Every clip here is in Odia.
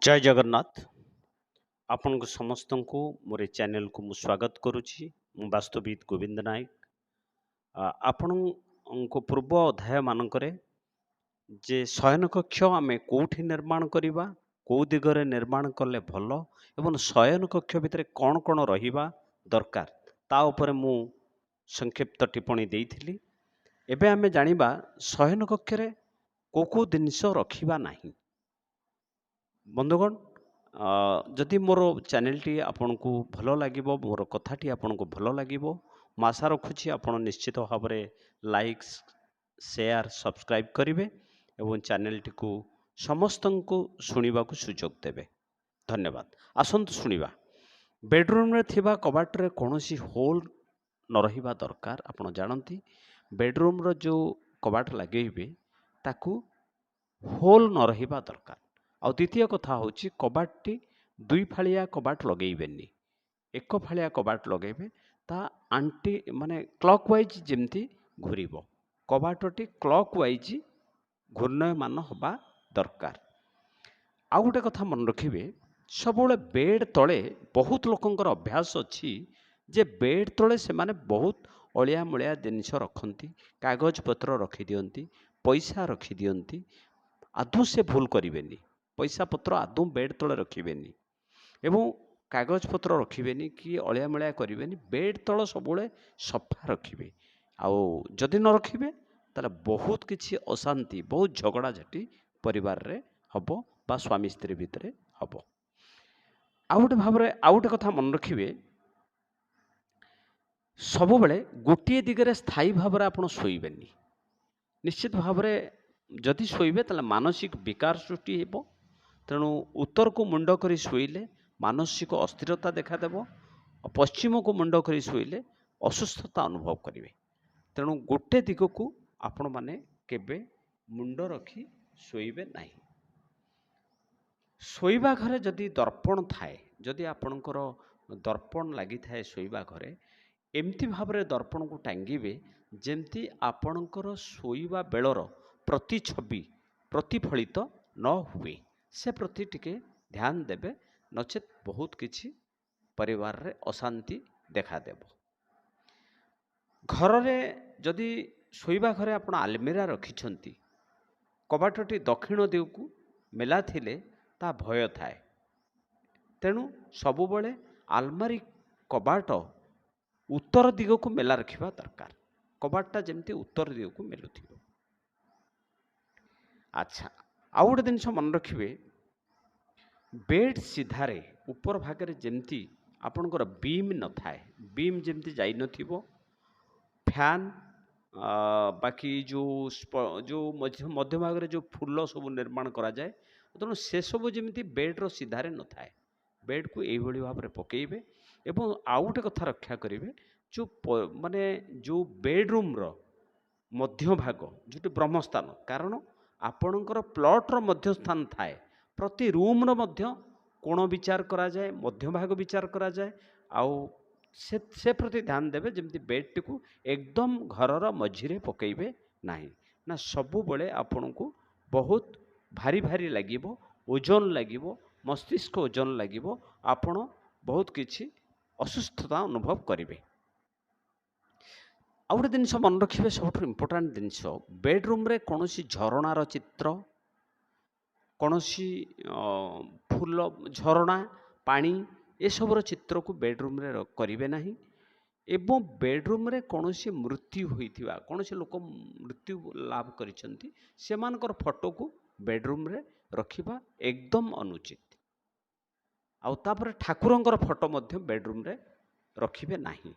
जय जगन्नाथ। ଆପଣଙ୍କୁ ସମସ୍ତଙ୍କୁ ମୋର ଏ ଚ୍ୟାନେଲକୁ ମୁଁ ସ୍ୱାଗତ କରୁଛି। ମୁଁ ବାସ୍ତବିତ ଗୋବିନ୍ଦ ନାୟକ। ଆପଣଙ୍କ ପୂର୍ବ ଅଧ୍ୟାୟମାନଙ୍କରେ ଯେ ଶୟନ କକ୍ଷ ଆମେ କୋଉଠି ନିର୍ମାଣ କରିବା, କୋଉ ଦିଗରେ ନିର୍ମାଣ କଲେ ଭଲ ଏବଂ ଶୟନ କକ୍ଷ ଭିତରେ କ'ଣ କ'ଣ ରହିବା ଦରକାର ତା ଉପରେ ମୁଁ ସଂକ୍ଷିପ୍ତ ଟିପ୍ପଣୀ ଦେଇଥିଲି। ଏବେ ଆମେ ଜାଣିବା ଶୟନ କକ୍ଷରେ କୋଉ କୋଉ ଜିନିଷ ରଖିବା ନାହିଁ। ବନ୍ଧୁଗଣ, ଯଦି ମୋର ଚ୍ୟାନେଲଟି ଆପଣଙ୍କୁ ଭଲ ଲାଗିବ, ମୋର କଥାଟି ଆପଣଙ୍କୁ ଭଲ ଲାଗିବ, ମୁଁ ଆଶା ରଖୁଛି ଆପଣ ନିଶ୍ଚିତ ଭାବରେ ଲାଇକ୍, ସେୟାର, ସବସ୍କ୍ରାଇବ୍ କରିବେ ଏବଂ ଚ୍ୟାନେଲଟିକୁ ସମସ୍ତଙ୍କୁ ଶୁଣିବାକୁ ସୁଯୋଗ ଦେବେ। ଧନ୍ୟବାଦ। ଆସନ୍ତୁ ଶୁଣିବା। ବେଡରୁମ୍ରେ ଥିବା କବାଟରେ କୌଣସି ହୋଲ୍ ନ ରହିବା ଦରକାର। ଆପଣ ଜାଣନ୍ତି ବେଡରୁମ୍ର ଯେଉଁ କବାଟ ଲଗାଇବେ ତାକୁ ହୋଲ୍ ନ ରହିବା ଦରକାର। ଆଉ ଦ୍ୱିତୀୟ କଥା ହେଉଛି କବାଟଟି ଦୁଇ ଫାଳିଆ କବାଟ ଲଗାଇବେନି, ଏକ ଫାଳିଆ କବାଟ ଲଗାଇବେ। ତା ମାନେ କ୍ଲକ୍ ୱାଇଜ୍ ଯେମିତି ଘୁରିବ, କବାଟଟି କ୍ଲକ୍ ୱାଇଜ୍ ଘୂର୍ଣ୍ଣୟମାନ ହେବା ଦରକାର। ଆଉ ଗୋଟେ କଥା ମନେ ରଖିବେ, ସବୁବେଳେ ବେଡ୍ ତଳେ ବହୁତ ଲୋକଙ୍କର ଅଭ୍ୟାସ ଅଛି ଯେ ବେଡ୍ ତଳେ ସେମାନେ ବହୁତ ଅଳିଆ ମଳିଆ ଜିନିଷ ରଖନ୍ତି, କାଗଜପତ୍ର ରଖିଦିଅନ୍ତି, ପଇସା ରଖିଦିଅନ୍ତି। ଆଦୌ ସେ ଭୁଲ କରିବେନି। ପଇସା ପତ୍ର ଆଦୌ ବେଡ୍ ତଳେ ରଖିବେନି ଏବଂ କାଗଜପତ୍ର ରଖିବେନି କି ଅଳିଆ ମଳିଆ କରିବେନି। ବେଡ୍ ତଳ ସବୁବେଳେ ସଫା ରଖିବେ। ଆଉ ଯଦି ନ ରଖିବେ ତାହେଲେ ବହୁତ କିଛି ଅଶାନ୍ତି, ବହୁତ ଝଗଡ଼ାଝାଟି ପରିବାରରେ ହେବ ବା ସ୍ୱାମୀ ସ୍ତ୍ରୀ ଭିତରେ ହେବ। ଆଉ ଗୋଟେ କଥା ମନେ ରଖିବେ, ସବୁବେଳେ ଗୋଟିଏ ଦିଗରେ ସ୍ଥାୟୀ ଭାବରେ ଆପଣ ଶୋଇବେନି। ନିଶ୍ଚିତ ଭାବରେ ଯଦି ଶୋଇବେ ତାହେଲେ ମାନସିକ ବିକାର ସୃଷ୍ଟି ହେବ। ତେଣୁ ଉତ୍ତରକୁ ମୁଣ୍ଡ କରି ଶୋଇଲେ ମାନସିକ ଅସ୍ଥିରତା ଦେଖାଦେବ, ପଶ୍ଚିମକୁ ମୁଣ୍ଡ କରି ଶୋଇଲେ ଅସୁସ୍ଥତା ଅନୁଭବ କରିବେ। ତେଣୁ ଗୋଟେ ଦିଗକୁ ଆପଣମାନେ କେବେ ମୁଣ୍ଡ ରଖି ଶୋଇବେ ନାହିଁ। ଶୋଇବା ଘରେ ଯଦି ଦର୍ପଣ ଥାଏ, ଯଦି ଆପଣଙ୍କର ଦର୍ପଣ ଲାଗିଥାଏ ଶୋଇବା ଘରେ, ଏମିତି ଭାବରେ ଦର୍ପଣକୁ ଟାଙ୍ଗିବେ ଯେମିତି ଆପଣଙ୍କର ଶୋଇବା ବେଳର ପ୍ରତିଛବି ପ୍ରତିଫଳିତ ନ ହୁଏ। ସେ ପ୍ରତି ଟିକେ ଧ୍ୟାନ ଦେବେ, ନଚେତ୍ ବହୁତ କିଛି ପରିବାରରେ ଅଶାନ୍ତି ଦେଖାଦେବ। ଘରରେ ଯଦି ଶୋଇବା ଘରେ ଆପଣ ଆଲମିରା ରଖିଛନ୍ତି, କବାଟଟି ଦକ୍ଷିଣ ଦିଗକୁ ମେଲା ଥିଲେ ତା ଭୟ ଥାଏ। ତେଣୁ ସବୁବେଳେ ଆଲମାରୀ କବାଟ ଉତ୍ତର ଦିଗକୁ ମେଲା ରଖିବା ଦରକାର। କବାଟଟା ଯେମିତି ଉତ୍ତର ଦିଗକୁ ମେଲୁଥିବ। ଆଚ୍ଛା, ଆଉ ଗୋଟେ ଜିନିଷ ମନେ ରଖିବେ, ବେଡ୍ ସିଧାରେ ଉପର ଭାଗରେ ଯେମିତି ଆପଣଙ୍କର ବିମ୍ ନଥାଏ, ବିମ୍ ଯେମିତି ଯାଇନଥିବ, ଫ୍ୟାନ୍ ବାକି ଯେଉଁ ମଧ୍ୟ ଭାଗରେ ଯେଉଁ ଫୁଲ ସବୁ ନିର୍ମାଣ କରାଯାଏ, ତେଣୁ ସେସବୁ ଯେମିତି ବେଡ୍ର ସିଧାରେ ନଥାଏ। ବେଡ୍କୁ ଏଇଭଳି ଭାବରେ ପକାଇବେ ଏବଂ ଆଉ ଗୋଟେ କଥା ରକ୍ଷା କରିବେ, ଯେଉଁ ବେଡରୁମ୍ର ମଧ୍ୟଭାଗ ଯେଉଁଠି ବ୍ରହ୍ମସ୍ଥାନ, କାରଣ ଆପଣଙ୍କର ପ୍ଲଟ୍ର ମଧ୍ୟସ୍ଥାନ ଥାଏ। ପ୍ରତି ରୁମ୍ର ମଧ୍ୟ କୋଣ ବିଚାର କରାଯାଏ, ମଧ୍ୟଭାଗ ବିଚାର କରାଯାଏ। ଆଉ ସେ ପ୍ରତି ଧ୍ୟାନ ଦେବେ ଯେମିତି ବେଡ୍ଟିକୁ ଏକଦମ ଘରର ମଝିରେ ପକାଇବେ ନାହିଁ, ନା ସବୁବେଳେ ଆପଣଙ୍କୁ ବହୁତ ଭାରି ଭାରି ଲାଗିବ, ଓଜନ ଲାଗିବ, ମସ୍ତିଷ୍କ ଓଜନ ଲାଗିବ, ଆପଣ ବହୁତ କିଛି ଅସୁସ୍ଥତା ଅନୁଭବ କରିବେ। ଆଉ ଗୋଟେ ଜିନିଷ ମନେ ରଖିବେ, ସବୁଠୁ ଇମ୍ପୋର୍ଟାଣ୍ଟ ଜିନିଷ, ବେଡରୁମ୍ରେ କୌଣସି ଝରଣାର ଚିତ୍ର, କୌଣସି ଫୁଲ, ଝରଣା, ପାଣି ଏସବୁର ଚିତ୍ରକୁ ବେଡରୁମ୍ରେ କରିବେ ନାହିଁ। ଏବଂ ବେଡରୁମ୍ରେ କୌଣସି ମୃତ୍ୟୁ ହୋଇଥିବା, କୌଣସି ଲୋକ ମୃତ୍ୟୁ ଲାଭ କରିଛନ୍ତି, ସେମାନଙ୍କର ଫଟୋକୁ ବେଡରୁମ୍ରେ ରଖିବା ଏକଦମ ଅନୁଚିତ। ଆଉ ତାପରେ ଠାକୁରଙ୍କର ଫଟୋ ମଧ୍ୟ ବେଡରୁମ୍ରେ ରଖିବେ ନାହିଁ।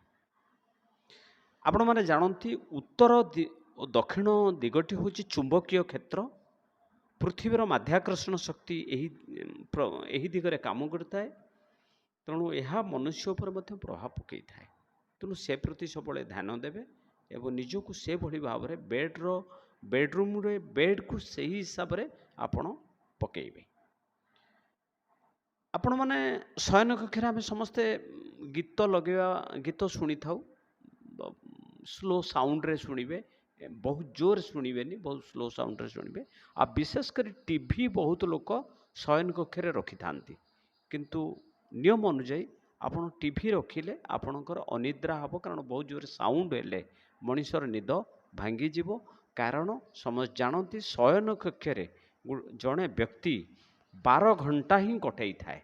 ଆପଣମାନେ ଜାଣନ୍ତି ଉତ୍ତର ଓ ଦକ୍ଷିଣ ଦିଗଟି ହେଉଛି ଚୁମ୍ବକୀୟ କ୍ଷେତ୍ର। ପୃଥିବୀର ମାଧ୍ୟାକର୍ଷଣ ଶକ୍ତି ଏହି ଦିଗରେ କାମ କରିଥାଏ। ତେଣୁ ଏହା ମନୁଷ୍ୟ ଉପରେ ମଧ୍ୟ ପ୍ରଭାବ ପକାଇଥାଏ। ତେଣୁ ସେ ପ୍ରତି ସବୁବେଳେ ଧ୍ୟାନ ଦେବେ ଏବଂ ନିଜକୁ ସେଭଳି ଭାବରେ ବେଡରୁମ୍ରେ ବେଡ୍କୁ ସେହି ହିସାବରେ ଆପଣ ପକାଇବେ। ଆପଣମାନେ ଶୟନ କକ୍ଷରେ ଆମେ ସମସ୍ତେ ଗୀତ ଶୁଣିଥାଉ, ସ୍ଲୋ ସାଉଣ୍ଡରେ ଶୁଣିବେ बहुत जोर शुणिबेनि, बहुत स्लो साउंड रे शुणिबे। आ विशेषकर टीवी बहुत लोक शयन कक्ष रे रखि थांती, किंतु नियम अनुଯାयी आपण टीवी रखिले आपणकर अनिद्रा हबो, कारण बहुत जोर साउंड हेले मनुष्यर निद भांगी जीवो। कारण समस्त जानती शयन कक्ष रे जड़े व्यक्ति 12 घंटा ही कटई थाए,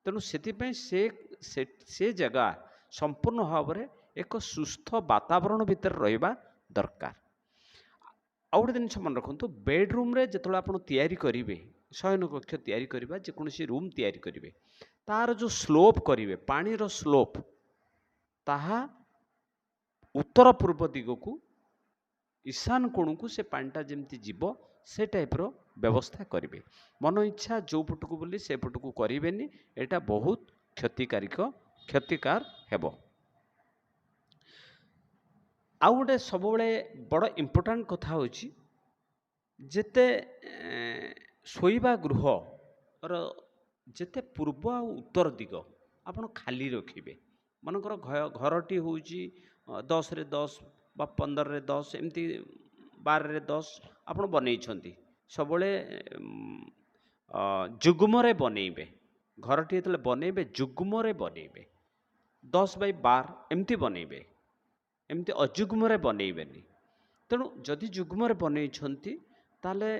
तेणु से जगह संपूर्ण भाव में एक सुस्थ वातावरण भितर रहिबा दरकार। आउ गोटे जिन मन रखु, बेड्रुम रे जो आप तैयारी करेंगे, शयन कक्ष तैयारी करवा जेकोसी रूम तैयारी करेंगे, तार जो स्लोप करेंगे, पानी रो स्लोप ताहा उत्तर पूर्व दिग को ईशान कोण को से पानीटा जमती जीव से टाइप रो व्यवस्था करेंगे। मन इच्छा जो पटक बोली से पटक करेंगे, यहाँ बहुत क्षतिकार हेबो। आउ गोटे सब बड़ इम्पोर्टाट कथा होची, जेते शोइबा गृह जेते पूर्व आ उत्तर दिग आपण खाली रखिबे। मनकर घरटी होची 10 रे 10 बा 15 रे 10 एमती 12 रे 10 आपण बनैछंती, सबले जुग्मरे बनैबे। घरटी जेतले बनैबे जुग्मरे बनैबे, 10 बाई 12 एमती बनैबे, एमती अजुग्मरे बनैबेनी। तेणु जदि जुग्मरे बनैछंती ताले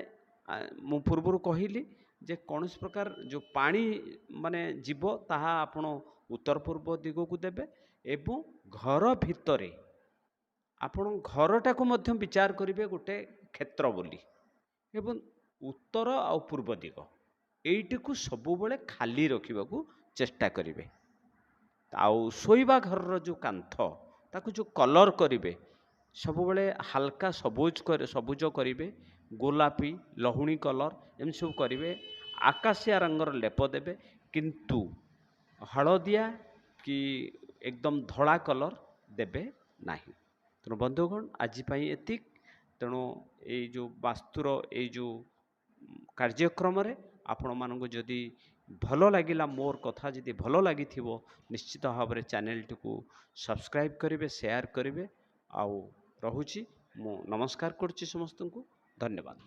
मु पूर्वरु कहिली जे कौन प्रकार जो पानी माने जीव ताहा आपण उत्तर पूर्व दिग को देबे, एवं घर भितरे आपण घरटा को मध्य विचार करिवे गोटे क्षेत्र बोली, एवं उत्तर आ पूर्व दिग एइटी को सबु बेले खाली रखिबा को चेष्टा करिवे। आउ शोइबा घर जो कांथ ताकू जो कलर करेंगे सब बेले हल्का सबुज करेंगे, गोलापी लहुणी कलर एम सब करेंगे, आकाशिया रंगर लेप देवे, किंतु हलदिया कि एकदम धड़ा कलर देवे नहीं। तेणु बंधुगण आज एतिक। तेणु ये जो वास्तुर ये जो कार्यक्रम रे आपण मानक जदि भल लगिला, मोर कथा जदि भल लगी निश्चित भाव में चैनल टी सब्सक्राइब करेंगे, शेयर करेंगे। आउ रहुची मु नमस्कार करछि समस्त को, धन्यवाद।